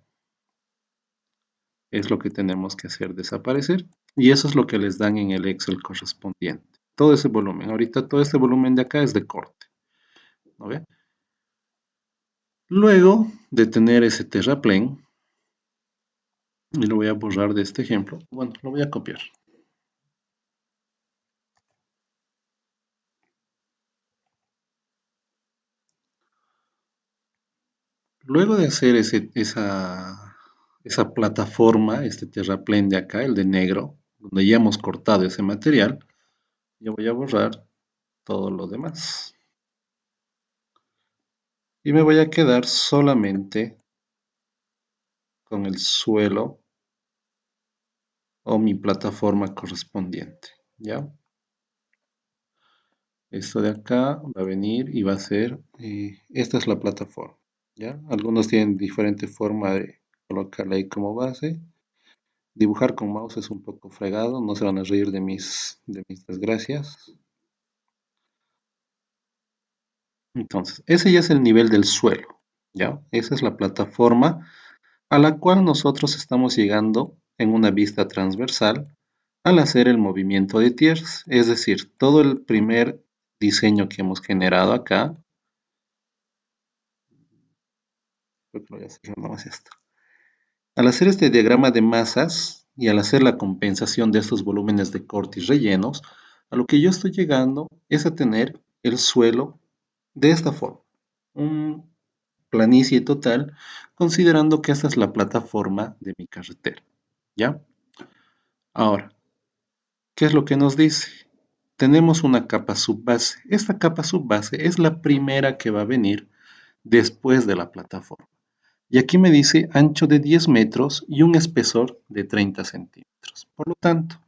es lo que tenemos que hacer desaparecer. Y eso es lo que les dan en el Excel correspondiente. Todo ese volumen. Ahorita todo este volumen de acá es de corte. ¿No ve? Luego de tener ese terraplén, y lo voy a borrar de este ejemplo, bueno, lo voy a copiar. Luego de hacer esa plataforma, este terraplén de acá, el de negro, donde ya hemos cortado ese material, yo voy a borrar todo lo demás. Y me voy a quedar solamente con el suelo o mi plataforma correspondiente, ¿ya? Esto de acá va a venir y va a ser, esta es la plataforma, ¿ya? Algunos tienen diferente forma de colocarla ahí como base. Dibujar con mouse es un poco fregado, no se van a reír de mis desgracias. Entonces, ese ya es el nivel del suelo, ¿ya? Esa es la plataforma a la cual nosotros estamos llegando en una vista transversal al hacer el movimiento de tiers, es decir, todo el primer diseño que hemos generado acá, creo que lo voy a hacer nomás esto. Al hacer este diagrama de masas y al hacer la compensación de estos volúmenes de corte y rellenos, a lo que yo estoy llegando es a tener el suelo de esta forma, un planicie total, considerando que esta es la plataforma de mi carretera, ¿ya? Ahora, ¿qué es lo que nos dice? Tenemos una capa subbase. Esta capa subbase es la primera que va a venir después de la plataforma. Y aquí me dice ancho de 10 metros y un espesor de 30 centímetros. Por lo tanto,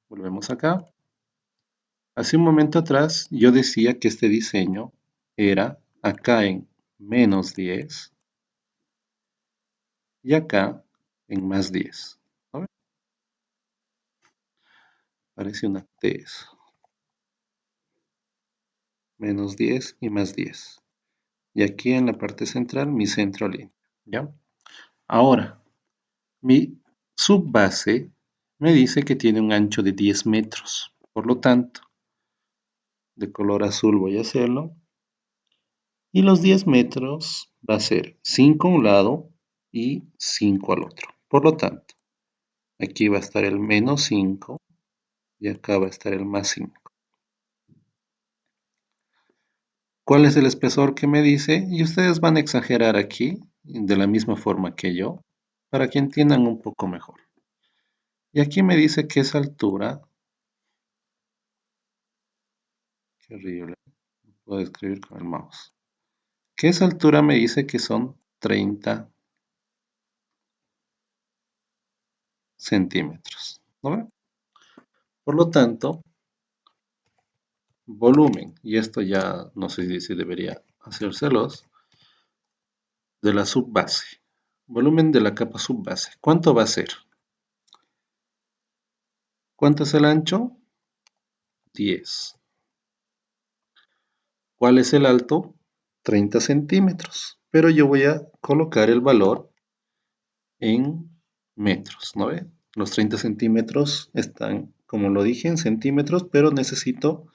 volvemos acá. Hace un momento atrás yo decía que este diseño era acá en -10 y acá en +10. ¿No? Parece una T eso. -10 y +10. Y aquí en la parte central mi centro línea. ¿Ya? Ahora, mi subbase me dice que tiene un ancho de 10 metros. Por lo tanto, de color azul voy a hacerlo. Y los 10 metros va a ser 5 a un lado y 5 al otro. Por lo tanto, aquí va a estar el -5 y acá va a estar el +5. ¿Cuál es el espesor que me dice? Y ustedes van a exagerar aquí de la misma forma que yo para que entiendan un poco mejor. Y aquí me dice que esa altura, qué horrible, no puedo escribir con el mouse, que esa altura me dice que son 30 centímetros, ¿no ve? Por lo tanto, volumen, y esto ya no sé si debería hacérselos, de la subbase. Volumen de la capa subbase. ¿Cuánto va a ser? ¿Cuánto es el ancho? 10. ¿Cuál es el alto? 30 centímetros. Pero yo voy a colocar el valor en metros, ¿no ve? Los 30 centímetros están, como lo dije, en centímetros, pero necesito,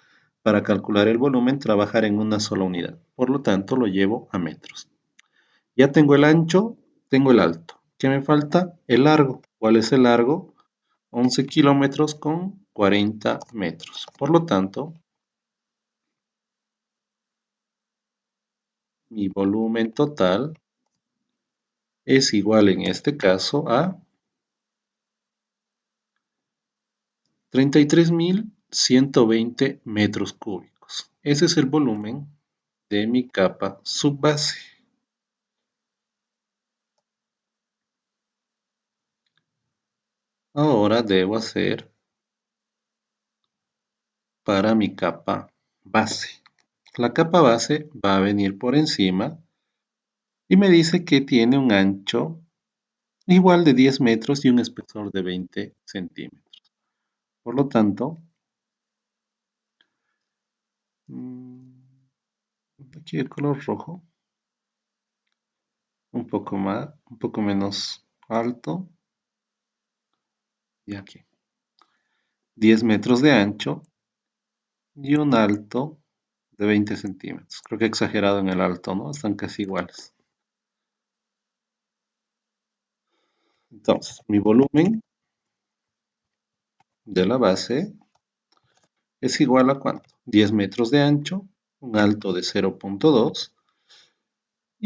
para calcular el volumen, trabajar en una sola unidad. Por lo tanto, lo llevo a metros. Ya tengo el ancho, tengo el alto. ¿Qué me falta? El largo. ¿Cuál es el largo? 11 kilómetros con 40 metros. Por lo tanto, mi volumen total es igual en este caso a 33.120 metros cúbicos. Ese es el volumen de mi capa subbase. Ahora debo hacer para mi capa base. La capa base va a venir por encima y me dice que tiene un ancho igual de 10 metros y un espesor de 20 centímetros. Por lo tanto, aquí el color rojo, un poco más, un poco menos alto, y aquí, 10 metros de ancho y un alto de 20 centímetros. Creo que he exagerado en el alto, ¿no? Están casi iguales. Entonces, mi volumen de la base es igual a ¿cuánto? 10 metros de ancho, un alto de 0.2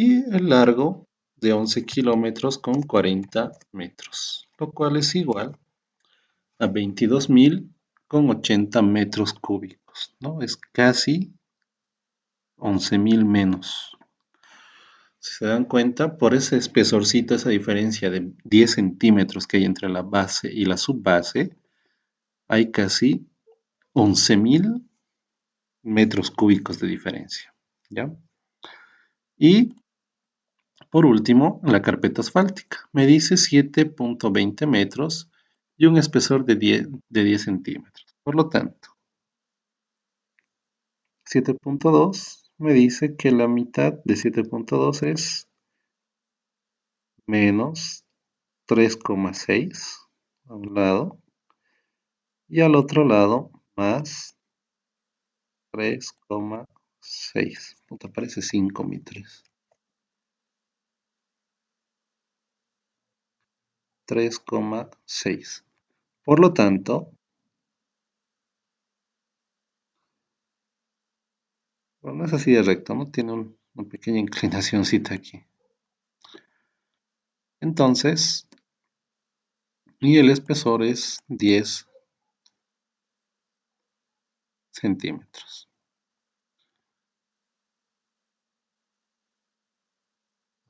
y el largo de 11 kilómetros con 40 metros, lo cual es igual a 22.000 con 80 metros cúbicos, ¿no? Es casi 11.000 menos. Si se dan cuenta, por ese espesorcito, esa diferencia de 10 centímetros que hay entre la base y la subbase, hay casi 11.000 metros cúbicos de diferencia, ¿ya? Y por último, la carpeta asfáltica. Me dice 7.20 metros y un espesor de 10 centímetros. Por lo tanto, 7.2 me dice que la mitad de 7.2 es menos 3,6 a un lado y al otro lado más 3,6. Puta, parece 5 mi 3. 3,6. Por lo tanto, bueno, no es así de recto, ¿no? Tiene una pequeña inclinacióncita aquí. Entonces, y el espesor es 10 centímetros.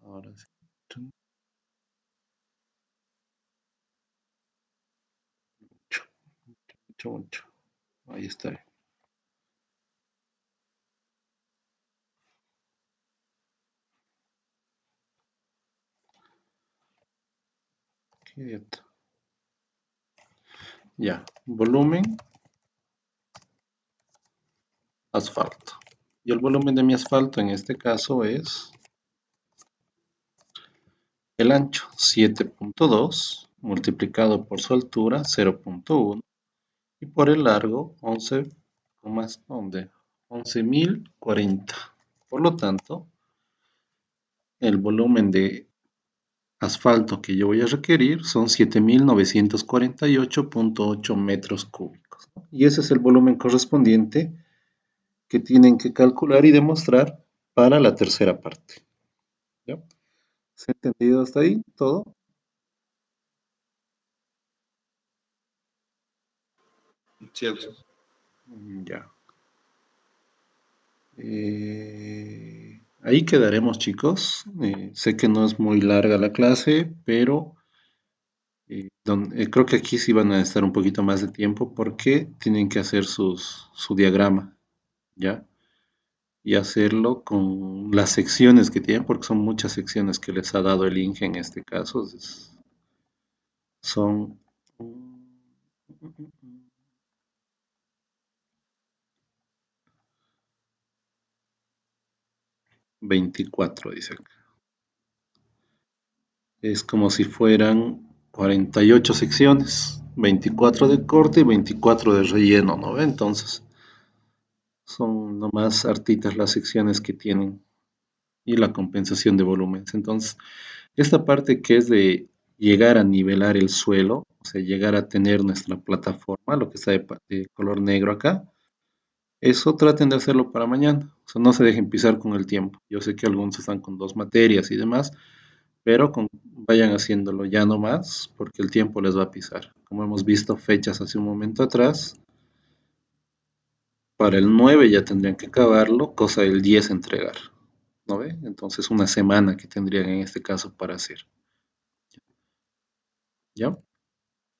Ahora sí. Mucho. Ahí está. Qué idiota. Ya, volumen, asfalto. Y el volumen de mi asfalto en este caso es el ancho, 7.2 multiplicado por su altura, 0.1 y por el largo, 11.040. Por lo tanto, el volumen de asfalto que yo voy a requerir son 7.948.8 metros cúbicos, ¿no? Y ese es el volumen correspondiente que tienen que calcular y demostrar para la tercera parte. ¿Ya? ¿Se ha entendido hasta ahí todo? Cierto. Ya. Ahí quedaremos, chicos. Sé que no es muy larga la clase, pero creo que aquí sí van a estar un poquito más de tiempo porque tienen que hacer su diagrama, ¿ya? Y hacerlo con las secciones que tienen, porque son muchas secciones que les ha dado el INGE en este caso. Son 24, dice acá. Es como si fueran 48 secciones, 24 de corte y 24 de relleno, ¿no ve? Entonces, son nomás hartitas las secciones que tienen y la compensación de volúmenes. Entonces, esta parte que es de llegar a nivelar el suelo, o sea, llegar a tener nuestra plataforma, lo que está de color negro acá, eso traten de hacerlo para mañana. O sea, no se dejen pisar con el tiempo. Yo sé que algunos están con 2 materias y demás, pero vayan haciéndolo ya no más, porque el tiempo les va a pisar. Como hemos visto fechas hace un momento atrás, para el 9 ya tendrían que acabarlo, cosa del 10 entregar, ¿no ve? Entonces una semana que tendrían en este caso para hacer, ¿ya?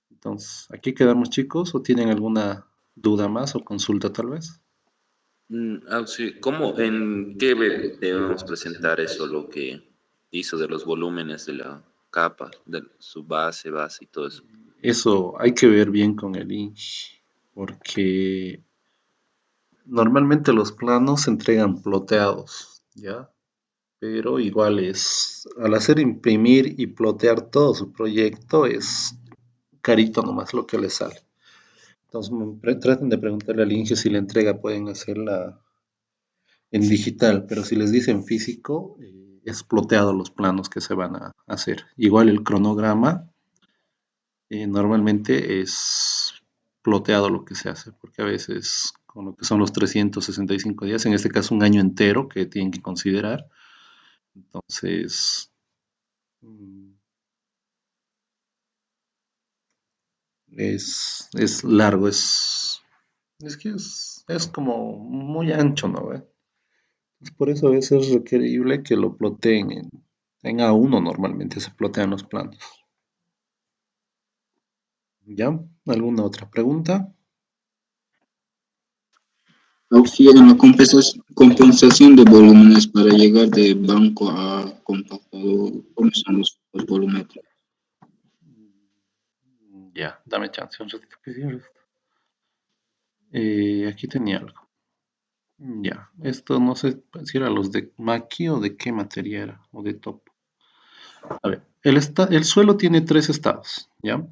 Entonces, aquí quedamos, chicos, o tienen alguna duda más o consulta tal vez. Sí. ¿Cómo, en qué debemos presentar eso, lo que hizo de los volúmenes de la capa, de su base y todo eso? Eso hay que ver bien con el INGE, porque normalmente los planos se entregan ploteados, ¿ya? Pero igual al hacer imprimir y plotear todo su proyecto es carito nomás lo que le sale. Entonces traten de preguntarle al INGE si la entrega pueden hacerla en digital, pero si les dicen físico, es ploteado los planos que se van a hacer. Igual el cronograma, normalmente es ploteado lo que se hace, porque a veces con lo que son los 365 días, en este caso un año entero que tienen que considerar, Entonces, es largo, es que es como muy ancho, ¿no? Por eso a veces es requerible que lo ploteen en A1 normalmente se plotean los planos. ¿Ya? ¿Alguna otra pregunta? Auxilia en la compensación de volúmenes para llegar de banco a compactador. ¿Cómo son los volumétricos? Ya, dame chance un ratito que cierre esto. Aquí tenía algo. Ya, esto no sé si era los de Maki o de qué materia era, o de Topo. A ver, el suelo tiene tres estados, ¿ya?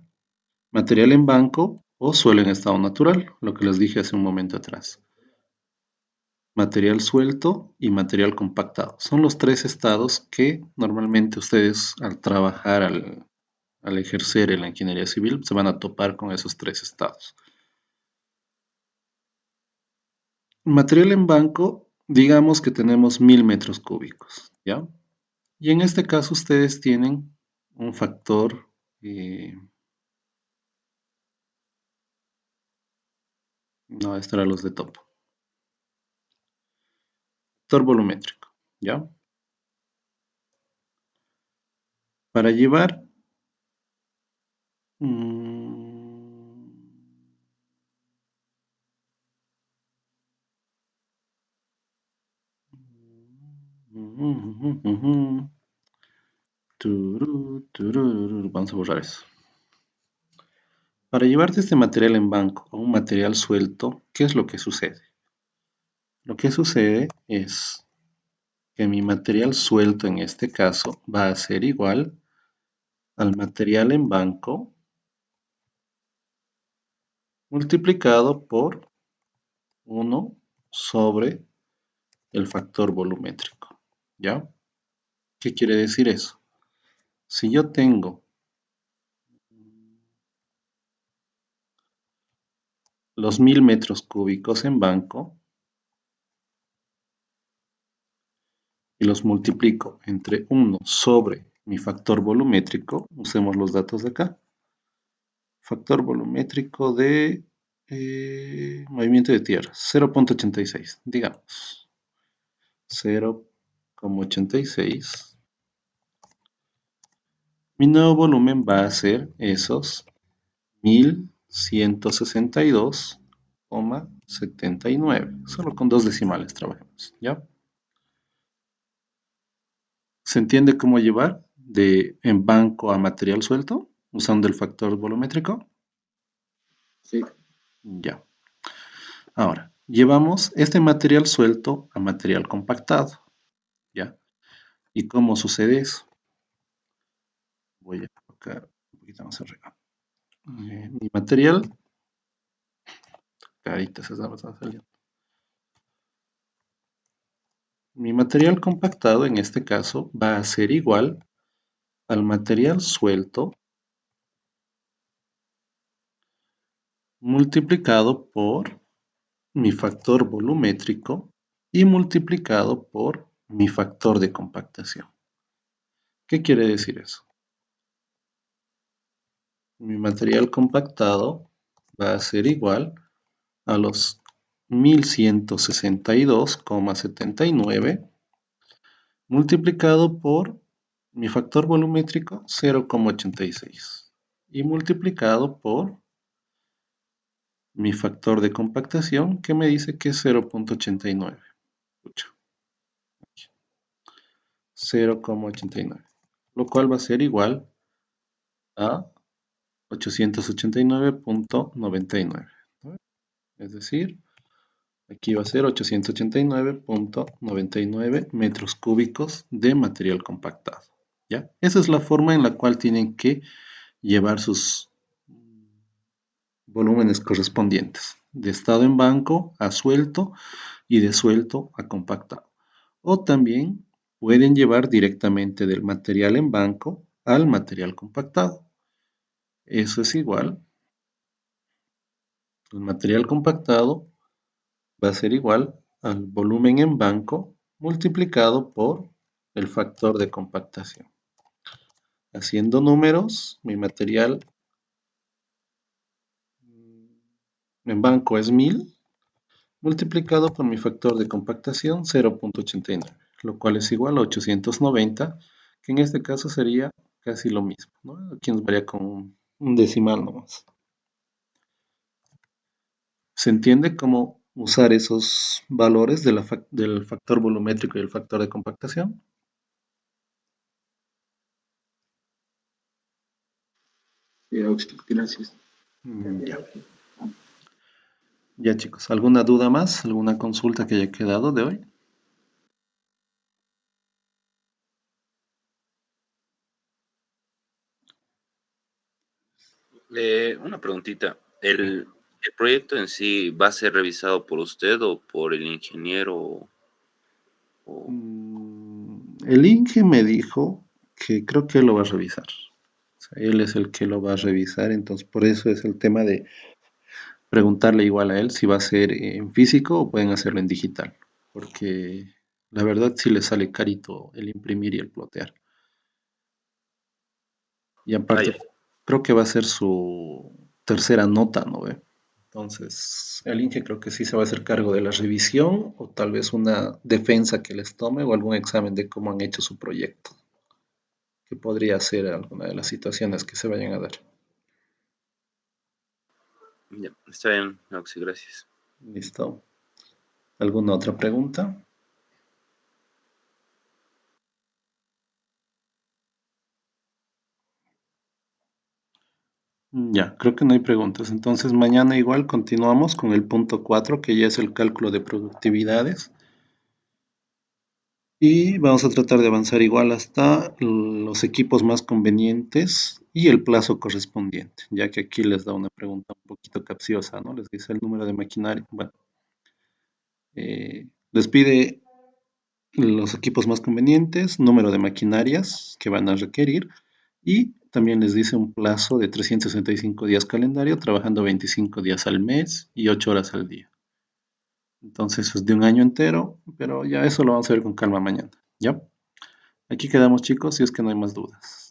Material en banco o suelo en estado natural, lo que les dije hace un momento atrás. Material suelto y material compactado. Son los tres estados que normalmente ustedes al trabajar, al ejercer en la ingeniería civil, se van a topar con esos tres estados. Material en banco, digamos que tenemos 1000 metros cúbicos, ¿ya? Y en este caso ustedes tienen un factor, no, estos eran los de topo, factor volumétrico, ¿ya? Para llevar vamos a borrar eso. Para llevarte este material en banco a un material suelto, ¿qué es lo que sucede? Lo que sucede es que mi material suelto en este caso va a ser igual al material en banco multiplicado por 1 sobre el factor volumétrico, ¿ya? ¿Qué quiere decir eso? Si yo tengo los 1000 metros cúbicos en banco y los multiplico entre 1 sobre mi factor volumétrico, usemos los datos de acá, factor volumétrico de movimiento de tierra, 0.86, digamos, 0,86. Mi nuevo volumen va a ser esos 1162,79. Solo con dos decimales trabajemos, ¿ya? ¿Se entiende cómo llevar de en banco a material suelto usando el factor volumétrico? Sí. Ya. Ahora, llevamos este material suelto a material compactado, ¿ya? ¿Y cómo sucede eso? Voy a colocar un poquito más arriba. Mi material, ahorita se está saliendo. Mi material compactado en este caso va a ser igual al material suelto multiplicado por mi factor volumétrico y multiplicado por mi factor de compactación. ¿Qué quiere decir eso? Mi material compactado va a ser igual a los 1162,79 multiplicado por mi factor volumétrico 0,86 y multiplicado por mi factor de compactación que me dice que es 0,89. 0,89, lo cual va a ser igual a 889,99. Es decir, aquí va a ser 889,99 metros cúbicos de material compactado, ¿ya? Esa es la forma en la cual tienen que llevar sus volúmenes correspondientes, de estado en banco a suelto y de suelto a compactado. O también pueden llevar directamente del material en banco al material compactado. Eso es igual. El material compactado va a ser igual al volumen en banco multiplicado por el factor de compactación. Haciendo números, mi material en banco es 1000, multiplicado por mi factor de compactación 0.89, lo cual es igual a 890, que en este caso sería casi lo mismo, ¿no? Aquí nos varía con un decimal nomás. ¿Se entiende cómo usar esos valores del factor volumétrico y el factor de compactación? Sí, Auxi, gracias. Ya. Ya, chicos, ¿alguna duda más? ¿Alguna consulta que haya quedado de hoy? Una preguntita. ¿El proyecto en sí va a ser revisado por usted o por el ingeniero? O- El Inge me dijo que creo que él lo va a revisar. O sea, él es el que lo va a revisar, entonces por eso es el tema de preguntarle igual a él si va a ser en físico o pueden hacerlo en digital, porque la verdad sí le sale carito el imprimir y el plotear. Y Ah, aparte, ya. creo que va a ser su tercera nota, ¿no ve? Entonces, el Inge creo que sí se va a hacer cargo de la revisión o tal vez una defensa que les tome o algún examen de cómo han hecho su proyecto, que podría ser alguna de las situaciones que se vayan a dar. Ya, está bien, Oxy, gracias. ¿Listo? ¿Alguna otra pregunta? Ya, creo que no hay preguntas. Entonces, mañana igual continuamos con el punto 4, que ya es el cálculo de productividades. Y vamos a tratar de avanzar igual hasta los equipos más convenientes y el plazo correspondiente, ya que aquí les da una pregunta un poquito capciosa, ¿no? Les dice el número de maquinaria. Bueno, les pide los equipos más convenientes, número de maquinarias que van a requerir y también les dice un plazo de 365 días calendario, trabajando 25 días al mes y 8 horas al día. Entonces es de un año entero, pero ya eso lo vamos a ver con calma mañana, ¿ya? Aquí quedamos, chicos, si es que no hay más dudas.